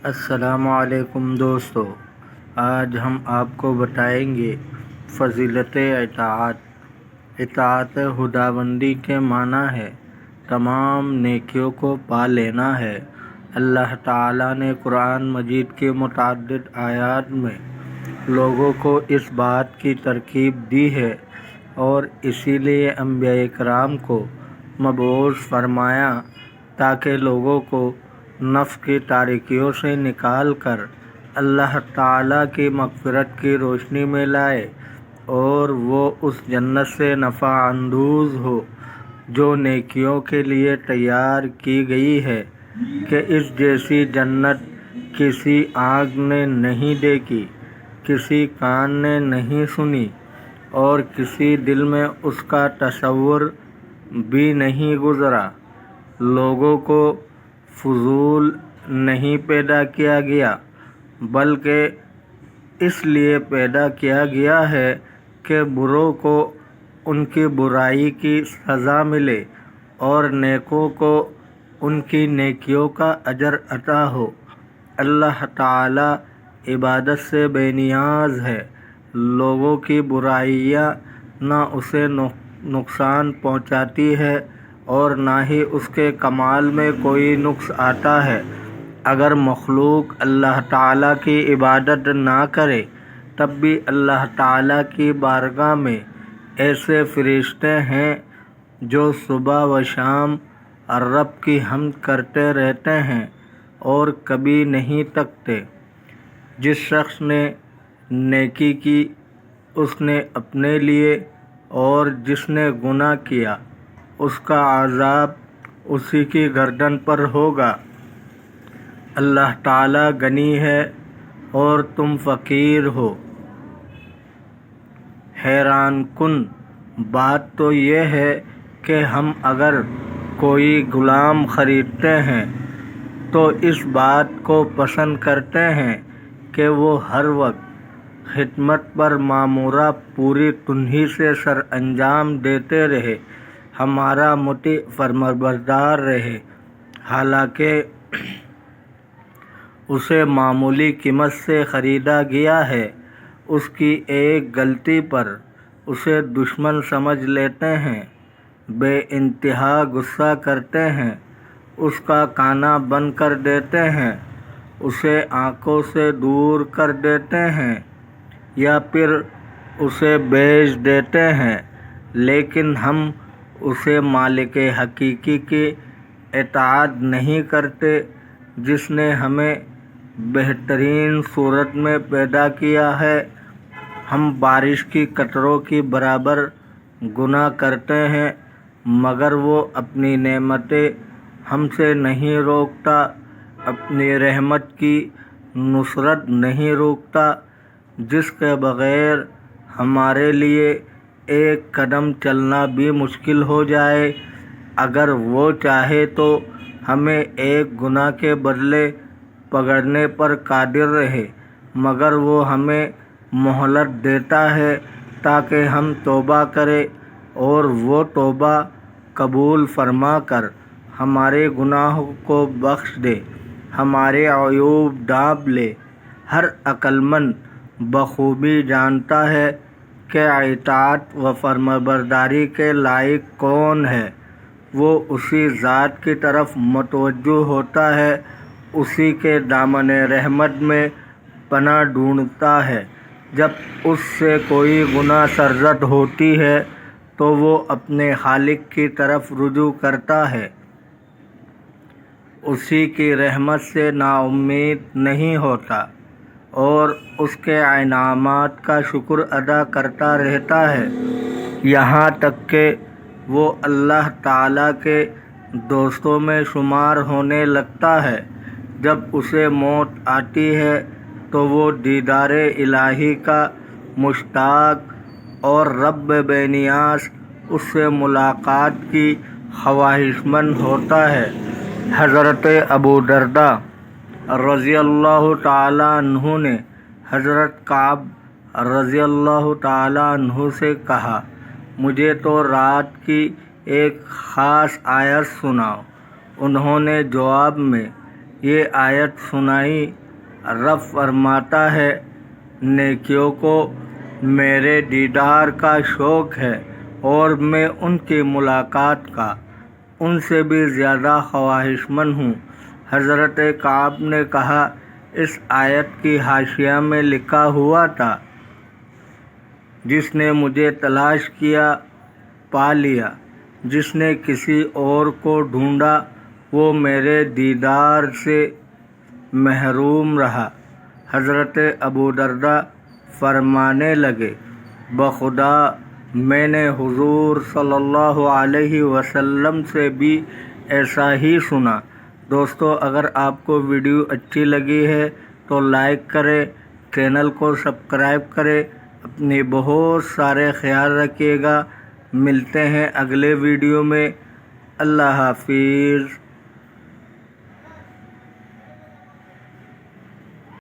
السلام علیکم دوستو، آج ہم آپ کو بتائیں گے فضیلت اطاعت۔ اطاعت خداوندی کے معنی ہے تمام نیکیوں کو پا لینا ہے۔ اللہ تعالیٰ نے قرآن مجید کی متعدد آیات میں لوگوں کو اس بات کی ترغیب دی ہے اور اسی لیے انبیاء کرام کو مبعوث فرمایا تاکہ لوگوں کو نفس کی تاریکیوں سے نکال کر اللہ تعالیٰ کی مغفرت کی روشنی میں لائے اور وہ اس جنت سے نفع اندوز ہو جو نیکیوں کے لیے تیار کی گئی ہے کہ اس جیسی جنت کسی آنکھ نے نہیں دیکھی، کسی کان نے نہیں سنی اور کسی دل میں اس کا تصور بھی نہیں گزرا۔ لوگوں کو فضول نہیں پیدا کیا گیا بلکہ اس لیے پیدا کیا گیا ہے کہ بروں کو ان کی برائی کی سزا ملے اور نیکوں کو ان کی نیکیوں کا اجر عطا ہو۔ اللہ تعالیٰ عبادت سے بے نیاز ہے۔ لوگوں کی برائیاں نہ اسے نقصان پہنچاتی ہے اور نہ ہی اس کے کمال میں کوئی نقص آتا ہے۔ اگر مخلوق اللہ تعالیٰ کی عبادت نہ کرے تب بھی اللہ تعالیٰ کی بارگاہ میں ایسے فرشتے ہیں جو صبح و شام رب کی حمد کرتے رہتے ہیں اور کبھی نہیں تھکتے۔ جس شخص نے نیکی کی اس نے اپنے لیے اور جس نے گناہ کیا اس کا عذاب اسی کی گردن پر ہوگا۔ اللہ تعالیٰ غنی ہے اور تم فقیر ہو۔ حیران کن بات تو یہ ہے کہ ہم اگر کوئی غلام خریدتے ہیں تو اس بات کو پسند کرتے ہیں کہ وہ ہر وقت خدمت پر مامورہ پوری تنہی سے سر انجام دیتے رہے، ہمارا مطیع فرمانبردار رہے، حالانکہ اسے معمولی قیمت سے خریدا گیا ہے۔ اس کی ایک غلطی پر اسے دشمن سمجھ لیتے ہیں، بے انتہا غصہ کرتے ہیں، اس کا کانا بند کر دیتے ہیں، اسے آنکھوں سے دور کر دیتے ہیں یا پھر اسے بیچ دیتے ہیں، لیکن ہم اسے مالک حقیقی کی اطاعت نہیں کرتے جس نے ہمیں بہترین صورت میں پیدا کیا ہے۔ ہم بارش کی قطروں کی برابر گناہ کرتے ہیں مگر وہ اپنی نعمتیں ہم سے نہیں روکتا، اپنی رحمت کی نصرت نہیں روکتا، جس کے بغیر ہمارے لیے ایک قدم چلنا بھی مشکل ہو جائے۔ اگر وہ چاہے تو ہمیں ایک گناہ کے بدلے پکڑنے پر قادر رہے مگر وہ ہمیں مہلت دیتا ہے تاکہ ہم توبہ کریں اور وہ توبہ قبول فرما کر ہمارے گناہوں کو بخش دے، ہمارے عیوب ڈھانپ لے۔ ہر عقل مند بخوبی جانتا ہے کہ اطاعت و فرمانبرداری کے لائق کون ہے۔ وہ اسی ذات کی طرف متوجہ ہوتا ہے، اسی کے دامن رحمت میں پناہ ڈھونڈتا ہے۔ جب اس سے کوئی گناہ سرزد ہوتی ہے تو وہ اپنے خالق کی طرف رجوع کرتا ہے، اسی کی رحمت سے نا امید نہیں ہوتا اور اس کے انعامات کا شکر ادا کرتا رہتا ہے، یہاں تک کہ وہ اللہ تعالیٰ کے دوستوں میں شمار ہونے لگتا ہے۔ جب اسے موت آتی ہے تو وہ دیدار الہی کا مشتاق اور رب بے نیاز اس سے ملاقات کی خواہشمند ہوتا ہے۔ حضرت ابو درداء رضی اللہ تعالیٰ عنہ نے حضرت کعب رضی اللہ تعالیٰ عنہ سے کہا، مجھے تو رات کی ایک خاص آیت سناؤ۔ انہوں نے جواب میں یہ آیت سنائی۔ رب فرماتا ہے نیکیوں کو میرے دیدار کا شوق ہے اور میں ان کی ملاقات کا ان سے بھی زیادہ خواہش مند ہوں۔ حضرت کعب نے کہا، اس آیت کی حاشیہ میں لکھا ہوا تھا، جس نے مجھے تلاش کیا پا لیا، جس نے کسی اور کو ڈھونڈا وہ میرے دیدار سے محروم رہا۔ حضرت ابو درداء فرمانے لگے، بخدا میں نے حضور صلی اللہ علیہ وسلم سے بھی ایسا ہی سنا۔ دوستو، اگر آپ کو ویڈیو اچھی لگی ہے تو لائک کریں، چینل کو سبسکرائب کریں، اپنی بہت سارے خیال رکھیے گا۔ ملتے ہیں اگلے ویڈیو میں۔ اللہ حافظ۔